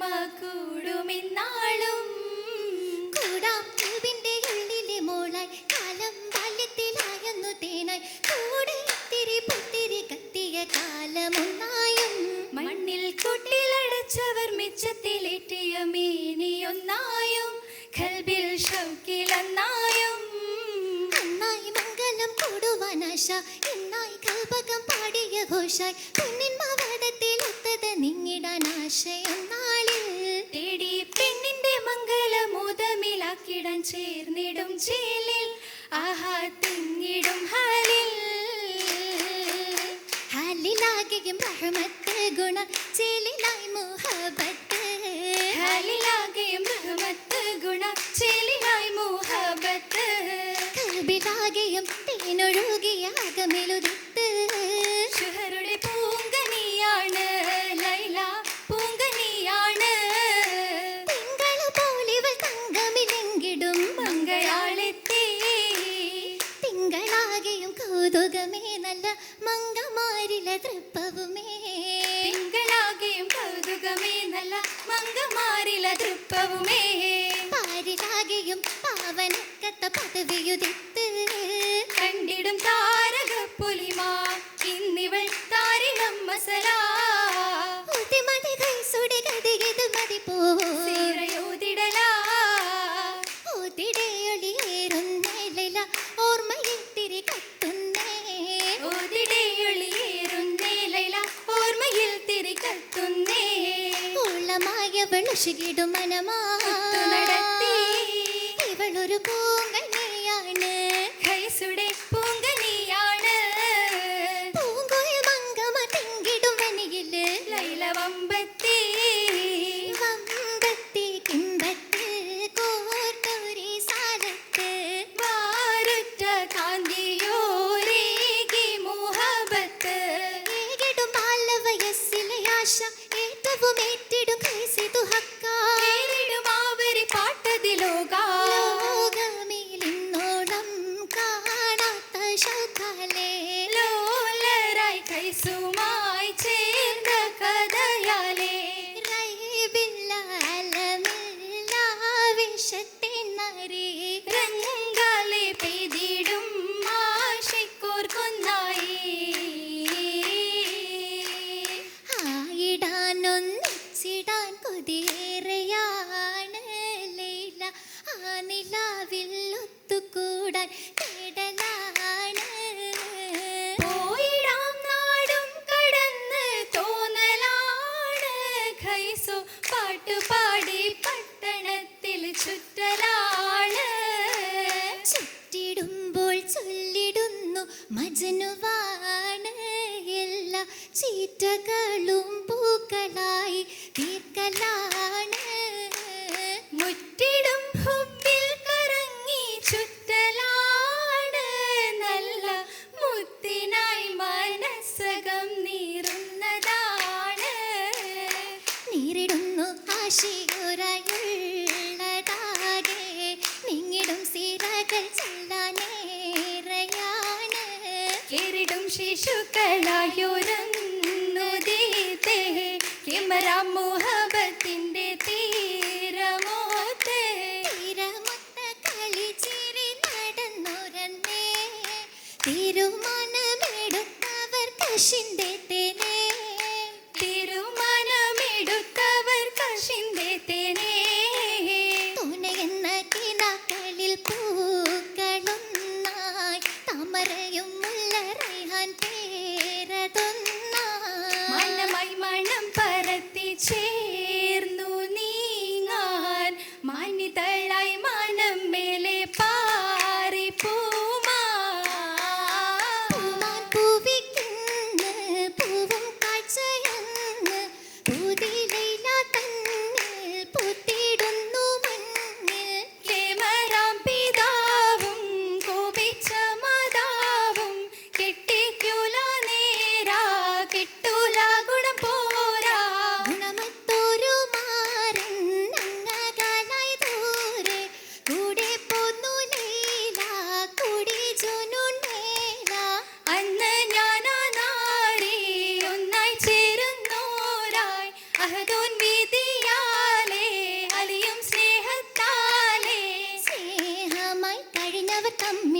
നമ്മ കൂടുമെന്നാളും കൂടാം പൂവിന്റെ ഉള്ളിലെ മോളായി കാലം ബാല്യത്തിലായെന്നു തേനായി കൂടെ ഇത്തിരി പുത്തിരി കത്തിയ കാലമൊന്നായും മണ്ണിൽ കുട്ടിലടച്ചവർ മിച്ചത്തിലേറ്റിയ മേനിയൊന്നായും ഖൽബിൽ ഷൗക്കിലൊന്നായും അന്നായി മംഗലം കൂടുവാനാശ എന്നായി കൽപകം പാടിയ ഘോഷായി പെണ്ണിൻ മാവാടത്തിൽ ഒത്തത് നിങ്ങിടാൻ ആശയൊന്നാളിൽ തേടി പെണ്ണിന്റെ മംഗലമോദമിലാക്കിടാൻ ചേർന്നിടും ചേലിൽ ആഹാ തിങ്ങിടും ഹാലിൽ ഹാലിലാകെയും റഹ്മത്ത് ഗുണ ചേലിലായി മുഹബത്ത് ഹാലിലാകെയും റഹ്മത്ത് ഗുണ ചേലിലായി മുഹബത്ത് കൽബിലാകെയും തേനൊഴുകിയ അകമിലുദിത്ത് ഷുഹറുടെ പൂങ്കനിയാണ് ലൈല പൂങ്കനിയാണ് തിങ്കള പോലിവൾ തങ്കമിലെങ്കിടും മംഗയാളെത്തി തിങ്കളാകെയും കൗതുകമേ നല്ല മംഗമാരില തൃപ്പവുമേ തിങ്കളാകെയും കൗതുകമേ നല്ല മംഗമാരില തൃപ്പവുമേ പാരിലാകെയും പാവനക്കത്ത പദവിയുദിത്ത് കണ്ടിടും താരക പൊലിമാ ഇന്നിവൾ താരിളം മസലാ ഉതിമതി കൈസുടി ഗതികിത് മതി പോ സീറയോതിടലാ ഓതിടയൊളിയേറുന്നേല ഓർമ്മയിൽ തിരി കത്തുന്നേ ഓതിടയൊളിയേറുന്നേ ലൈല ഓർമ്മയിൽ തിരികത്തുന്നേ ഓളമായവൾ ഉശകിടും മനമാ നടത്തി ഇവളൊരു പൂങ്കണിയാണ് ഖൈസുടെ പൂങ്കനിയാണ് പൂങ്കോയ മംഗമ തിങ്കിടും വനിയില് ലൈല വമ്പത്തി വമ്പത്തി കിമ്പത്ത് കോർട്ടൂരി സാലത്ത് വാരുറ്റ കാന്തിയോരേകി മുഹബത്ത് ഏകിടും ബാലവയസ്സിലെ ആശ ഏറ്റവും ഏറ്റിടും കൈസിതു ഹക്കാ നേരിടും ആവരി പാട്ടതിലോകാ ലോകമിലിന്നോളം കാണാത്ത ശൗഖാലേ ലോലരായി കൈസുമായി ചേർന്ന കഥയാലേ റൈബില്ല അലമില്ല വിഷത്തിനറി രംഗാലെ പെയ്തിടും ആശയ്ക്കോർക്കൊന്നായി ആയിടാനൊന്നിച്ചിടാൻ കൊതിയേറെയാണ് ലൈല ആ നിലാവിൽ ഒത്തുകൂടാൻ തേടലാണ് പോയിടാം നാടും കടന്ന് തോന്നലാണ് ഖൈസു പാട്ടുപാടി പട്ടണത്തിൽ ചുറ്റലാണ് ചുറ്റിടുമ്പോൾ ചൊല്ലിടുന്നു മജനുവാണ് എല്ലാ ചീറ്റകളും പൂക്കളായി തീർക്കലാണ് മുറ്റിടും ഹുബിൽ കറങ്ങി ചുറ്റലാണ് നല്ല മുത്തിനായി മനസ്സകം നീറുന്നതാണ് നീരിടുന്നു ആശയുറയുള്ളതാകെ നിങ്ങിടും സിരകൾ ചെല്ലാനേറെയാണ് കേറിടും ശിശുക്കളായുറന്നു ദീതേ കിമറ മുഹബത്തിന്റെ തീരമോത്തേ തീരമൊത്ത കളിച്ചിരി നടന്നുരന്നേ തീരുമാനമെടുത്തവർ കശിന്റെ തേനേ തീരുമാനമെടുത്തവർ കഷിന്റെ തേനേ തുണയെന്ന കിനാക്കളിൽ പൂക്കളൊന്നായി താമരയും മുല്ല റൈഹാൻ പേരതൊന്നായി മനമായി മണം പരത്തി ചേർന്നു നീങ്ങാൻ മാനിതളായി മനം മേലെ പാറി പൂമാ പൂമാൻ പൂവിക്കുന്ന്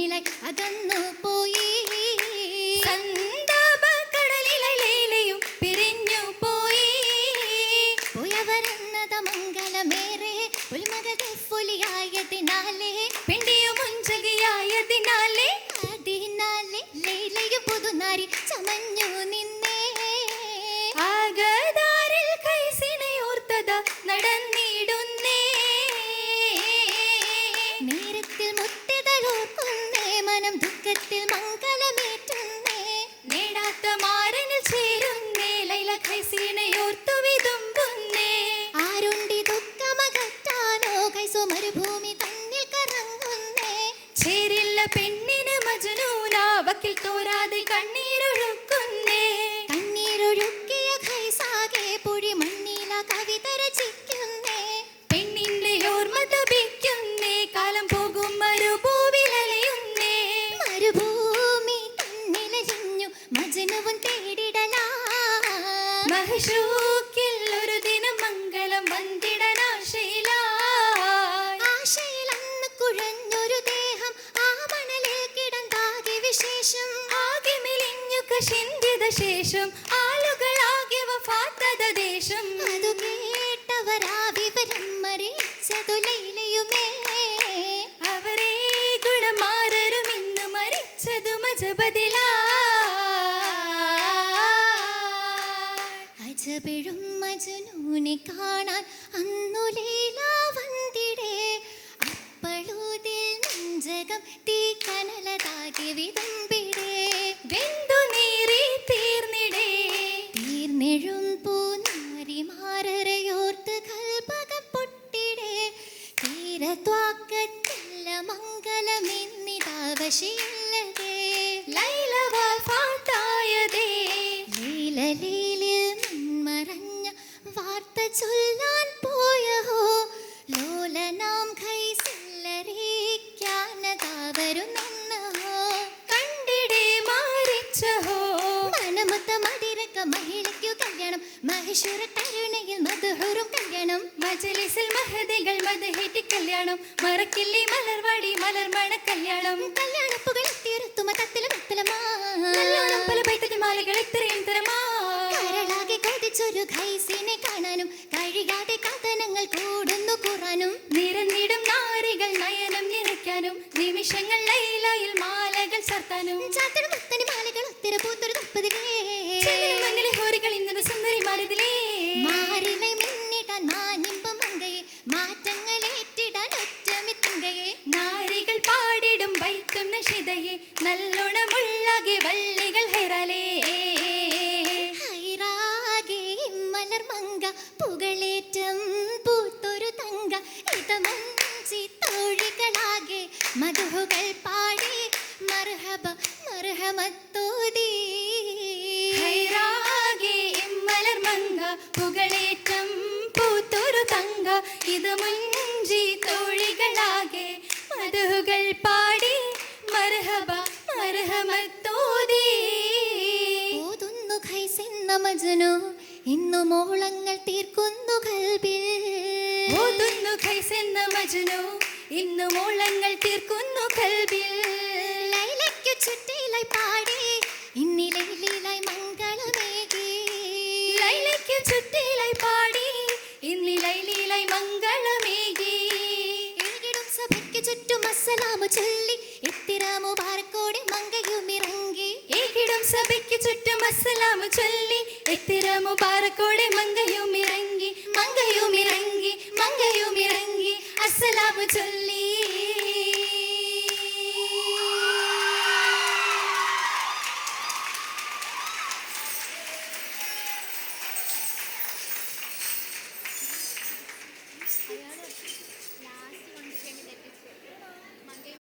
തന്നിലായി അകന്നു പോയി. സന്താപക്കടലിലെ ലൈലയും പിരിഞ്ഞു പോയി. പോയവരെന്നത് മംഗളമേറെ പുലിമകൾഫുലിയായതിനാലേ പിണ്ടിയും മുഞ്ചകിയായതിനാലേ അതിനാലെ ലൈലയും പുതുനാരി ചമഞ്ഞു നിന്നേ. ആഗതാരിൽ കൈസിനെയോർത്തത നടന്നിടുന്നേ. നേരത്തിൽ മുത്തിതലോർക്കുന്നേ മനം ദുഃഖത്തിൽ മംഗളമേറ്റുന്നേ. നേടാത്ത മാരനിൽ ചേരുന്നേ ലൈല കൈസിനെയോർത്തു വിതുമ്പുന്നേ. ആരുണ്ടി ദുഃഖമകറ്റാനോ കൈസോ മരുഭൂമി തന്നിൽ കറങ്ങുന്നേ. ചേരില്ല പെണ്ണിന് മജ്നൂനാ വക്കിൽ തോരാതെ കണ്ണീരൊഴുക്കുന്നേ. കണ്ണീരൊഴുക്കിയ ഖൈസാകെ പൊഴി മണ്ണില കവിത രചിക്കുന്നേ. പെണ്ണിന്റെ ഓർമ്മ തപിക്കുന്നേ. കാലം പോകും മരുഭൂവിലലയുന്നേ. മരുഭൂമി തന്നിലലിഞ്ഞു മജ്നുവും തേടിടലാ. മഹ്ശൂക്കിൽ ഒരു ദിനം മംഗളം വന്നിടനാശയിലായി. ആശയിലന്ന് കുഴഞ്ഞൊരു ദേഹം ആ മണലിൽ കിടന്നാകെ വിശേഷം. ആകെ മെലിഞ്ഞു കശിന്തിത ശേഷം ആളുകളാകെ വഫാത്തത ദേശം. അതു കേട്ടവരാ വിവരം മറിച്ചതു ലൈലയുമേ. അവരെ ഗുണമാരരും ഇന്ന് മരിച്ചതു മജബദിലാ. അജബിഴും മജ്നൂനെ കാണാൻ അന്നു ലൈല വന്നിടേ. അപ്പളുതിൽ നെഞ്ചകം തീ കനലതാകെ വിതുമ്പിടേ. വെന്തു നീറി തീർന്നിടേ. തീർന്നെഴും പൂനാരിമാരയോർത്ത് കൽപകം പൊട്ടിടേ. തീരത്വാക്കത്തില്ല മംഗളമെന്നിതാവശയില്ലതേ. ലൈല വഫാത്തായതേ. ലീലലീലിൽ മൺമറഞ്ഞ വാർത്ത ചൊല്ലാൻ പോയഹോ. ലോലനാം ഖൈസില്ലറിയിക്കാനതാവരുന്നോ. കണ്ടിടേ മാരിച്ചഹോ. മനമൊത്ത മതിരക്ക മഹിളയ്ക്കു കല്യാണം. മഹിഷുര തരുണയിൽ മധുഹുറും കല്യാണം. മജലിസിൽ മഹദികൾ മദഹേറ്റി കല്യാണം. മറക്കില്ലേ മലർവാടി മലർമണ കല്യാണം. കല്യാണപ്പുകളെത്തിയൊരുത്തുമ തത്തിലും നല്ലോണം പല പൈതൽ മാലകൾ ഇത്രയും തരമാ. കരളാകെ കൊതിച്ചൊരു ഖൈസിനെ കാണാനും കഴിയാതെ കഥനങ്ങൾ കൂടുന്നു ഖുറാനും. നിറഞ്ഞിടും നാരികൾ നയനം നിറയ്ക്കാനും നിമിഷങ്ങൾ ലൈലയിൽ മാലകൾ ചർത്താനും. ചാത്തണ മുത്തനി മാലകൾ ഒത്തിരി പൂത്തൊരു തുപ്പതിലേ. മണ്ണിലെ ഹോരികൾ ഇന്നത് സുന്ദരിമാരതിലേ. മാറിലെ മിന്നിടാൻ മാനിമ്പം മങ്കയെ മാറ്റങ്ങളേറ്റിടാൻ ഒറ്റമിത്തുങ്കയെ. നാരികൾ പാടിടും ബൈത്തും നഷിതയെ നല്ലോണമുള്ളാകെ വള്ളികൾ ഹെറാലേ. ഹൈറാകെ മലർ മങ്ക പുകളേറ്റം പൂത്തൊരു തങ്ക. ഇതമഞ്ചി തോഴികളാകെ മധുഹുകൾ പാടി മർഹബ മർഹമത്തോതി. ഹൈറാകെ ഇമ്മലർ മങ്ക പുകളേറ്റം പൂത്തൊരു തങ്ക. ഇത് മുഞ്ചി തോഴികളാകെ മധുകൾ പാടി മർഹബ മർഹമത്തോതി. ഓതുന്നു ഖൈസെന്ന മജ്നു ഇന്നു മോളങ്ങൾ തീർക്കുന്നു കൽബിൽ. ഓതുന്നു ഖൈസെന്ന മജ്നു ഇന്നു മോളങ്ങൾ തീർക്കുന്നു കൽബിൽ. ലൈലയ്ക്കു ചുറ്റിലായി പാടി ഇന്നിലയിലായി മംഗളമേകി. ലൈലയ്ക്കു ചുറ്റിലായി പാടി ഇന്ന് ലൈലയിലായി മംഗളമേകി. ഏകിടും സഭയ്ക്ക് ചുറ്റും അസ്സലാമു ചൊല്ലി ഇത്തിര മുബാറക്കോടെ മങ്കയുമിറങ്ങി. ഏകിടും സഭയ്ക്ക് ചുറ്റും അസ്സലാമു ചൊല്ലി എത്തിര മുബാറക്കോടെ മങ്കയുമിറങ്ങി. മങ്കയുമിറങ്ങി മങ്കയുമിറങ്ങി അസ്സലാമു ചൊല്ലി.